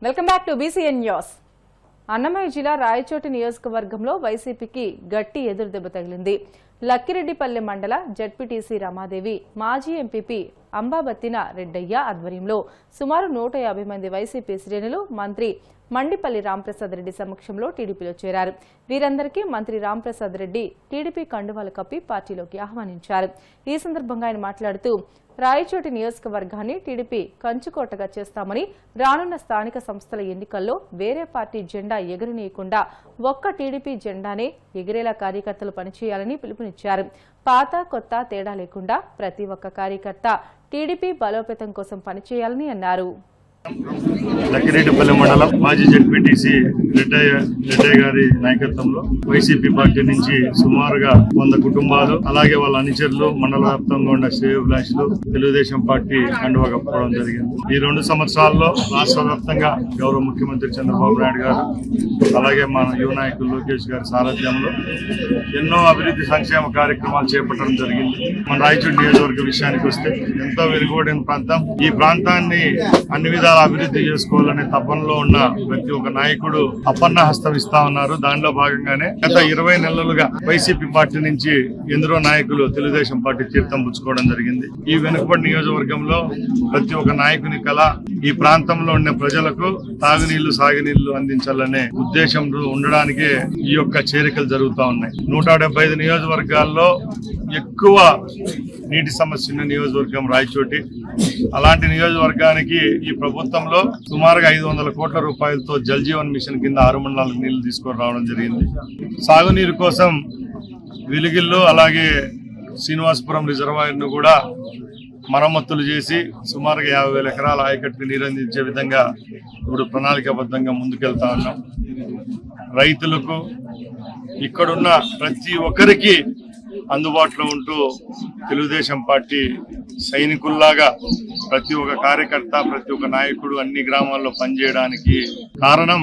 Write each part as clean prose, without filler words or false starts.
Welcome back to BCN news. Annamayya జిల్లా రాయచోటి నియోజకవర్గంలో వైసీపీకి గట్టి ఎదురుదెబ్బ తగిలింది. లక్కిరెడ్డిపల్లె మండల జడ్పీటీసీ రమాదేవి, మాజీ ఎంపీపీ అంబాబత్తిన రెడ్డయ్య ఆధ్వర్యంలో సుమారు 150 మంది వైసీపీ శ్రేణులు మంత్రి మండిపల్లి రాంప్రసాద్ రెడ్డి సమక్షంలో టీడీపీలో చేరారు. వీరందరికీ మంత్రి రాంప్రసాద్ రెడ్డి టీడీపీ కండువాలు కప్పి పార్టీలోకి ఆహ్వానించారు. ఈ సందర్భంగా ఆయన మాట్లాడుతూ రాయచోటి నియోజకవర్గాన్ని టీడీపీ కంచుకోటగా చేస్తామని, రానున్న స్థానిక సంస్థల ఎన్నికల్లో వేరే పార్టీ జెండా ఎగురనీయకుండా ఒక్క టీడీపీ జెండానే ఎగిరేలా కార్యకర్తలు పనిచేయాలని పిలుపునిచ్చారు. పాత కొత్త తేడా లేకుండా ప్రతి ఒక్క కార్యకర్త టీడీపీ బలోపేతం కోసం పనిచేయాలని అన్నారు. లక్కిరెడ్డిపల్లి మండలం మాజీ జడ్పీటీసీ రెడ్డయ్య గారి నాయకత్వంలో వైసీపీ పార్టీ నుంచి సుమారుగా 100 కుటుంబాలు, అలాగే వాళ్ళ అనుచరులు, మండల వ్యాప్తంగా ఉన్న శ్రేయోభిలాషులు తెలుగుదేశం పార్టీ కండువా కప్పుకోవడం జరిగింది. ఈ 2 సంవత్సరాల్లో రాష్ట్ర వ్యాప్తంగా గౌరవ ముఖ్యమంత్రి చంద్రబాబు నాయుడు గారు, అలాగే మన యువ నాయకులు లోకేష్ గారి సారథ్యంలో ఎన్నో అభివృద్ధి సంక్షేమ కార్యక్రమాలు చేపట్టడం జరిగింది. మన రాయచోటి నియోజకవర్గ విషయానికి వస్తే ఎంతో వెనుకబడిన ప్రాంతం. ఈ ప్రాంతాన్ని అన్ని విధాలు అభివృద్ధి చేసుకోవాలనే తపనలో ఉన్న ప్రతి ఒక్క నాయకుడు అపన్న హస్తం ఇస్తా ఉన్నారు. దానిలో భాగంగానే గత 20 నెలలుగా వైసీపీ పార్టీ నుంచి ఎందరో నాయకులు తెలుగుదేశం పార్టీ తీర్థం పుచ్చుకోవడం జరిగింది. ఈ వెనుకబడి నియోజకవర్గంలో ప్రతి ఒక్క నాయకుని కల ఈ ప్రాంతంలో ఉన్న ప్రజలకు తాగునీళ్లు, సాగునీళ్లు అందించాలనే ఉద్దేశంలో ఉండడానికే ఈ యొక్క చేరికలు జరుగుతూ ఉన్నాయి. 175 నియోజకవర్గాల్లో ఎక్కువ నీటి సమస్య ఉన్న నియోజకవర్గం రాయచోటి. అలాంటి నియోజకవర్గానికి ఈ ప్రభుత్వంలో సుమారుగా 500 కోట్ల రూపాయలతో జల్ జీవన్ మిషన్ కింద 6 మండలాలకు నీళ్లు తీసుకొని రావడం జరిగింది. సాగునీరు కోసం వెలిగిల్లో, అలాగే శ్రీనివాసపురం రిజర్వాయర్ ను కూడా మరమ్మతులు చేసి సుమారుగా 50,000 ఎకరాల ఆయకట్టుకు నీరు అందించే విధంగా ఇప్పుడు ప్రణాళికాబద్ధంగా ముందుకెళ్తా ఉన్నాం. రైతులకు, ఇక్కడున్న ప్రతి ఒక్కరికి అందుబాటులో ఉంటూ తెలుగుదేశం పార్టీ సైనికుల్లాగా ప్రతి ఒక్క కార్యకర్త, ప్రతి ఒక్క నాయకుడు అన్ని గ్రామాల్లో పనిచేయడానికి కారణం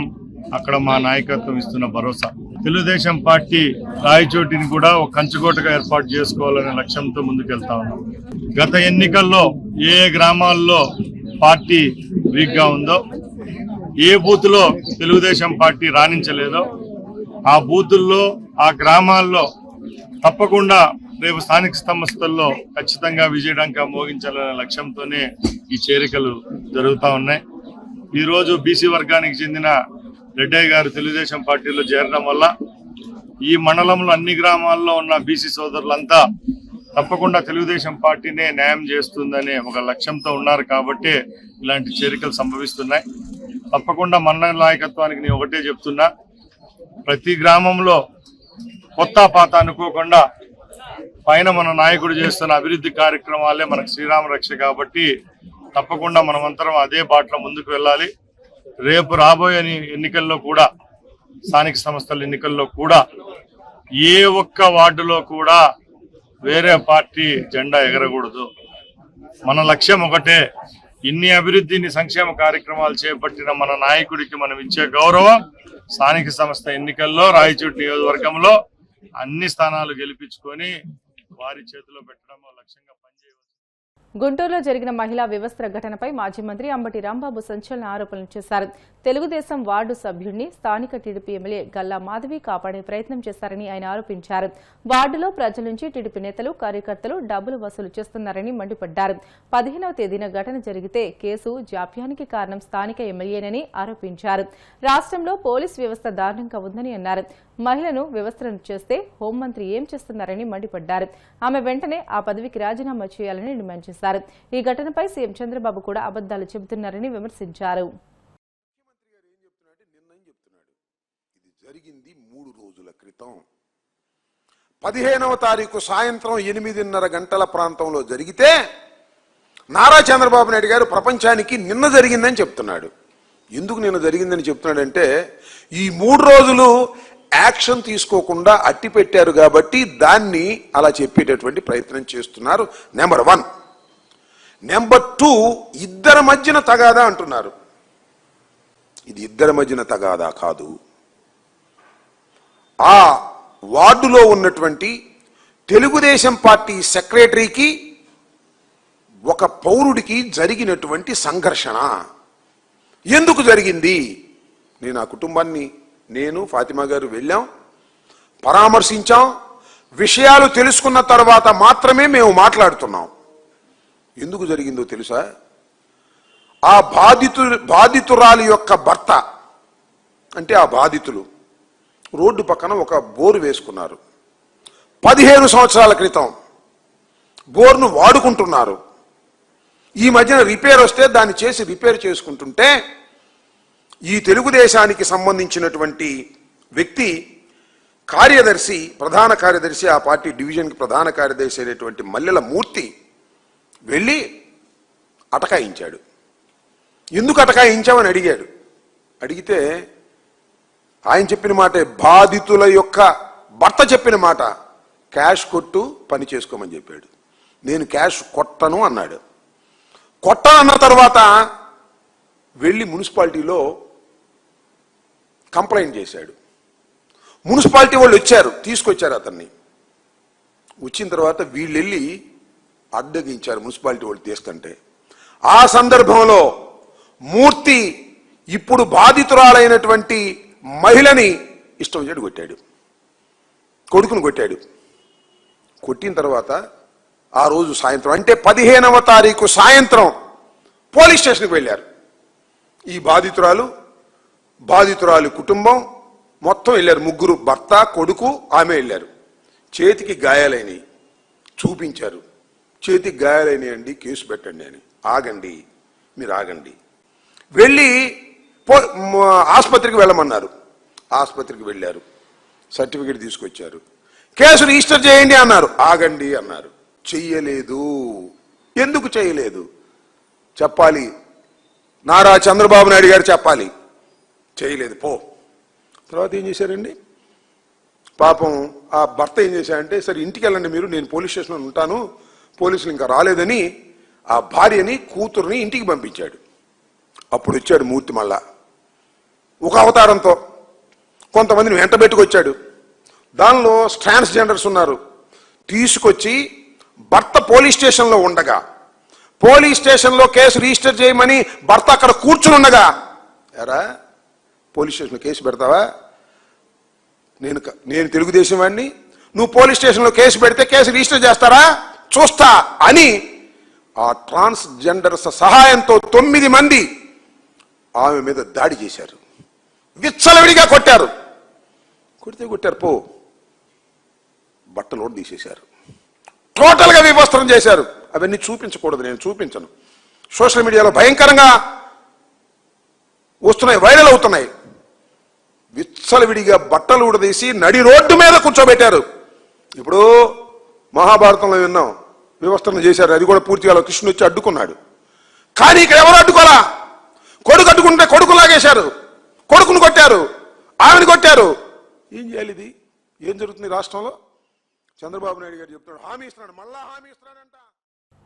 అక్కడ మా నాయకత్వం ఇస్తున్న భరోసా. తెలుగుదేశం పార్టీ రాయచోటిని కూడా ఒక కంచుకోటగా ఏర్పాటు చేసుకోవాలనే లక్ష్యంతో ముందుకెళ్తా ఉన్నాం. గత ఎన్నికల్లో ఏ గ్రామాల్లో పార్టీ వీక్ గా ఉందో, ఏ బూత్ లో తెలుగుదేశం పార్టీ రాణించలేదో ఆ బూతుల్లో, ఆ గ్రామాల్లో తప్పకుండా రేపు స్థానిక సంస్థల్లో ఖచ్చితంగా విజయడంకా మోగించాలనే లక్ష్యంతోనే ఈ చేరికలు జరుగుతూ ఉన్నాయి. ఈరోజు బీసీ వర్గానికి చెందిన రెడ్డయ్య గారు తెలుగుదేశం పార్టీలో చేరడం వల్ల ఈ మండలంలో అన్ని గ్రామాల్లో ఉన్న బీసీ సోదరులంతా తప్పకుండా తెలుగుదేశం పార్టీనే న్యాయం చేస్తుందనే ఒక లక్ష్యంతో ఉన్నారు. కాబట్టి ఇలాంటి చేరికలు సంభవిస్తున్నాయి. తప్పకుండా మండల నాయకత్వానికి నేను ఒకటే చెప్తున్నా, ప్రతి గ్రామంలో కొత్త పాత అనుకోకుండా పైన మన నాయకుడు చేస్తున్న అభివృద్ధి కార్యక్రమాలే మనకు శ్రీరామ రక్ష. కాబట్టి తప్పకుండా మనమంతరం అదే బాటలో ముందుకు వెళ్ళాలి. రేపు రాబోయే ఎన్నికల్లో కూడా, స్థానిక సంస్థల ఎన్నికల్లో కూడా ఏ ఒక్క వార్డులో కూడా వేరే పార్టీ జెండా ఎగరకూడదు. మన లక్ష్యం ఒకటే. ఇన్ని అభివృద్ధిని, సంక్షేమ కార్యక్రమాలు చేపట్టిన మన నాయకుడికి మనం ఇచ్చే గౌరవం స్థానిక సంస్థ ఎన్నికల్లో రాయచోటి నియోజకవర్గంలో అన్ని స్థానాలు గెలిపించుకొని వారి చేతిలో పెట్టడం లక్ష్యంగా పనిచేయవచ్చు. గుంటూరులో జరిగిన మహిళా వివస్త్ర ఘటనపై మాజీ మంత్రి అంబటి రాంబాబు సంచలన ఆరోపణలు చేశారు. తెలుగుదేశం వార్డు సభ్యుడిని స్థానిక టీడీపీ ఎమ్మెల్యే గల్లా మాధవి కాపాడే ప్రయత్నం చేశారని ఆయన ఆరోపించారు. వార్డులో ప్రజల నుంచి టీడీపీ నేతలు, కార్యకర్తలు డబ్బులు వసూలు చేస్తున్నారని మండిపడ్డారు. 15వ తేదీన ఘటన జరిగితే కేసు జాప్యానికి కారణం స్థానిక ఎమ్మెల్యేనని ఆరోపించారు. రాష్ట్రంలో పోలీస్ వ్యవస్థ దారుణంగా ఉందని అన్నారు. మహిళను వ్యవస్థను చేస్తే హోంమంత్రి ఏం చేస్తున్నారని మండిపడ్డారు. ఆమె వెంటనే ఆ పదవికి రాజీనామా చేయాలని డిమాండ్ చేశారు. ఈ ఘటనపై సీఎం చంద్రబాబు కూడా అబద్దాలు చెబుతున్నారని విమర్శించారు. ఇది జరిగింది 3 రోజుల క్రితం. 15వ తారీఖు సాయంత్రం 8:30 గంటల ప్రాంతంలో జరిగితే నారా చంద్రబాబు నాయుడు గారు ప్రపంచానికి నిన్న జరిగిందని చెప్తున్నాడు. ఎందుకు నిన్న జరిగిందని చెప్తున్నాడంటే, ఈ 3 రోజులు యాక్షన్ తీసుకోకుండా అట్టి పెట్టారు కాబట్టి దాన్ని అలా చెప్పేటటువంటి ప్రయత్నం చేస్తున్నారు. నెంబర్ 1. నెంబర్ 2, ఇద్దరి మధ్యన తగాదా అంటున్నారు. ఇది ఇద్దరి మధ్యన తగాదా కాదు. ఆ వార్డులో ఉన్నటువంటి తెలుగుదేశం పార్టీ సెక్రటరీకి ఒక పౌరుడికి జరిగినటువంటి సంఘర్షణ. ఎందుకు జరిగింది? నేను ఆ కుటుంబాన్ని, నేను ఫాతిమా గారు వెళ్ళాం, పరామర్శించాం. విషయాలు తెలుసుకున్న తర్వాత మాత్రమే మేము మాట్లాడుతున్నాం. ఎందుకు జరిగిందో తెలుసా? ఆ బాధితురాలి యొక్క భర్త, అంటే ఆ బాధితులు రోడ్డు పక్కన ఒక బోరు వేసుకున్నారు. 15 సంవత్సరాల క్రితం బోర్ను వాడుకుంటున్నారు. ఈ మధ్యన రిపేర్ వస్తే దాన్ని చేసి రిపేర్ చేసుకుంటుంటే ఈ తెలుగుదేశానికి సంబంధించినటువంటి వ్యక్తి కార్యదర్శి, ప్రధాన కార్యదర్శి, ఆ పార్టీ డివిజన్కి ప్రధాన కార్యదర్శి అయినటువంటి మల్లెల మూర్తి వెళ్ళి అటకాయించాడు. ఎందుకు అటకాయించామని అడిగాడు. అడిగితే ఆయన చెప్పిన మాటే, బాధితుల యొక్క భర్త చెప్పిన మాట, క్యాష్ కొట్టు, పని చేసుకోమని చెప్పాడు. నేను క్యాష్ కొట్టను అన్నాడు. కొట్టనన్న తర్వాత వెళ్ళి మున్సిపాలిటీలో కంప్లైంట్ చేశాడు. మున్సిపాలిటీ వాళ్ళు వచ్చారు, తీసుకొచ్చారు అతన్ని. వచ్చిన తర్వాత వీళ్ళు వెళ్ళి అడ్డగించారు మున్సిపాలిటీ వాళ్ళు తీస్తుంటే. ఆ సందర్భంలో మూర్తి ఇప్పుడు బాధితురాలైనటువంటి మహిళని ఇష్టం వచ్చాడు కొట్టాడు, కొడుకును కొట్టాడు. కొట్టిన తర్వాత ఆ రోజు సాయంత్రం, అంటే 15వ తారీఖు సాయంత్రం పోలీస్ స్టేషన్కి వెళ్ళారు. ఈ బాధితురాలు కుటుంబం మొత్తం వెళ్ళారు. ముగ్గురు, భర్త, కొడుకు, ఆమె వెళ్ళారు. చేతికి గాయాలైనవి చూపించారు. చేతికి గాయాలైనవి అండి, కేసు పెట్టండి అని. ఆగండి, మీరు ఆగండి. వెళ్ళి ఆసుపత్రికి వెళ్ళమన్నారు. ఆసుపత్రికి వెళ్ళారు, సర్టిఫికేట్ తీసుకొచ్చారు. కేసు రిజిస్టర్ చేయండి అన్నారు. ఆగండి అన్నారు. చెయ్యలేదు. ఎందుకు చేయలేదు చెప్పాలి, నారా చంద్రబాబు నాయుడు గారు చెప్పాలి. చేయలేదు, పో. తర్వాత ఏం చేశారండి పాపం ఆ భర్త ఏం చేశాడంటే, సరే ఇంటికి వెళ్ళండి మీరు, నేను పోలీస్ స్టేషన్లో ఉంటాను, పోలీసులు ఇంకా రాలేదని ఆ భార్యని, కూతుర్ని ఇంటికి పంపించాడు. అప్పుడు వచ్చాడు మూర్తి మళ్ళా ఒక అవతారంతో, కొంతమందిని వెంట పెట్టుకొచ్చాడు. దానిలో ట్రాన్స్జెండర్స్ ఉన్నారు. తీసుకొచ్చి భర్త పోలీస్ స్టేషన్లో ఉండగా, పోలీస్ స్టేషన్లో కేసు రిజిస్టర్ చేయమని భర్త అక్కడ కూర్చుని ఉండగా, ఎరా పోలీస్ స్టేషన్లో కేసు పెడతావా? నేను తెలుగుదేశం వాడిని, నువ్వు పోలీస్ స్టేషన్లో కేసు పెడితే కేసు రిజిస్టర్ చేస్తారా? చూస్తా అని ఆ ట్రాన్స్జెండర్స్ సహాయంతో 9 మంది ఆమె మీద దాడి చేశారు. విచ్చలవిడిగా కొట్టారు. కొట్టారు, పో. బట్టలు తీసేశారు. టోటల్గా వివస్త్రం చేశారు. అవన్నీ చూపించకూడదు, నేను చూపించను. సోషల్ మీడియాలో భయంకరంగా వస్తున్నాయి, వైరల్ అవుతున్నాయి. విచ్చలవిడిగా బట్టలు ఊడదీసి నడి రోడ్డు మీద కూర్చోబెట్టారు. ఇప్పుడు మహాభారతంలో విన్నాం, వివస్త్రం చేశారు. అది కూడా పూర్తిగా కృష్ణుడు వచ్చి అడ్డుకున్నాడు. కానీ ఇక్కడ ఎవరు అడ్డుకోరా? కొడుకు అడ్డుకుంటే కొడుకు లాగేశారు, కొడుకును కొట్టారు, ఆమెను కొట్టారు. ఏం చేయాలి? ఇది ఏం జరుగుతుంది రాష్ట్రంలో? చంద్రబాబు నాయుడు గారు చెప్తున్నాడు, హామీ ఇస్తున్నాడు, మళ్ళా హామీ ఇస్తున్నాడంట.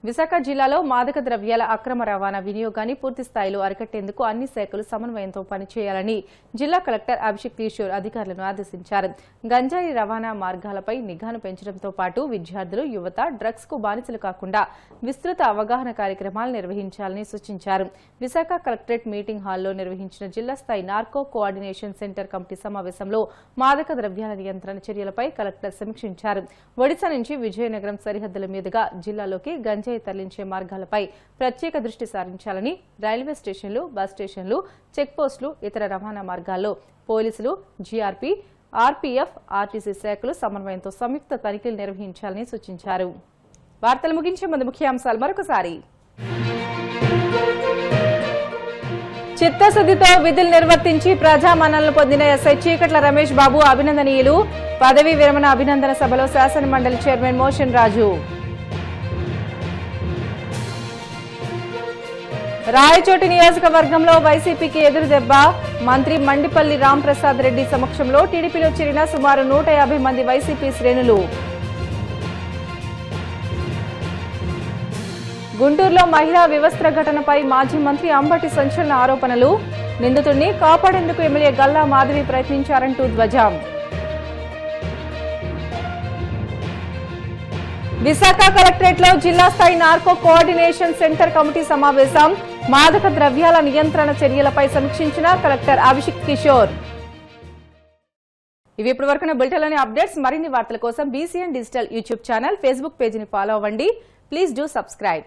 విశాఖ జిల్లాలో మాదక ద్రవ్యాల అక్రమ రవాణా వినియోగాన్ని పూర్తి స్థాయిలో అరికట్టేందుకు అన్ని శాఖలు సమన్వయంతో పనిచేయాలని జిల్లా కలెక్టర్ అభిషేక్ కిషోర్ అధికారులను ఆదేశించారు. గంజాయి రవాణా మార్గాలపై నిఘాను పెంచడంతో పాటు విద్యార్థులు, యువత డ్రగ్స్ కు బానిసలు కాకుండా విస్తృత అవగాహన కార్యక్రమాలు నిర్వహించాలని సూచించారు. విశాఖ కలెక్టరేట్ మీటింగ్ హాల్లో నిర్వహించిన జిల్లా స్థాయి నార్కో కోఆర్డినేషన్ సెంటర్ కమిటీ సమావేశంలో మాదక ద్రవ్యాల నియంత్రణ చర్యలపై కలెక్టర్ సమీక్షించారు. ఒడిశా నుంచి విజయనగరం సరిహద్దుల మీదుగా జిల్లాలోకి గంజాయి తరలించే మార్గాలపై ప్రత్యేక దృష్టి సారించాలని, రైల్వే స్టేషన్లు, బస్ స్టేషన్లు, చెక్పోస్టులు, ఇతర రవాణా మార్గాల్లో పోలీసులు, జీఆర్పీ, ఆర్పీఎఫ్, ఆర్టీసీ శాఖలు సమన్వయంతో సంయుక్త తనిఖీలు నిర్వహించాలని సూచించారు. వార్తలు ముగించే ముందు ముఖ్యాంశాలు మరొకసారి. చిత్తశుద్దితో విధులు నిర్వర్తించి ప్రజామన్నలను పొందిన ఎస్ఐ చీకట్ల రమేష్ బాబు అభినందనీయులు. పదవీ విరమణ అభినందన సభలో శాసన మండలి చైర్మన్ మోషన్ రాజు. రాయచోటి నియోజకవర్గంలో వైసీపీకి ఎదురుదెబ్బ. మంత్రి మండిపల్లి రాంప్రసాద్ రెడ్డి సమక్షంలో టీడీపీలో చేరిన సుమారు 150 మంది వైసీపీ శ్రేణులు. గుంటూరులో మహిళా వివస్త్ర ఘటనపై మాజీ మంత్రి అంబటి సంచలన ఆరోపణలు. నిందితుడిని కాపాడేందుకు ఎమ్మెల్యే గల్లా మాధవి ప్రయత్నించారంటూ ధ్వజం. విశాఖ కలెక్టరేట్ లో జిల్లా స్థాయి నార్కో కోఆర్డినేషన్ సెంటర్ కమిటీ సమావేశం. మాదక ద్రవ్యాల నియంత్రణ చర్యలపై సమీక్షించిన కలెక్టర్ అభిషిక్ కిషోర్. ఇవి ఇప్పటి వరకు బులెటిన్లోని అప్డేట్స్. మరిన్ని వార్తల కోసం BCN digital YouTube channel, Facebook పేజీని ఫాలో అవ్వండి. Please do subscribe.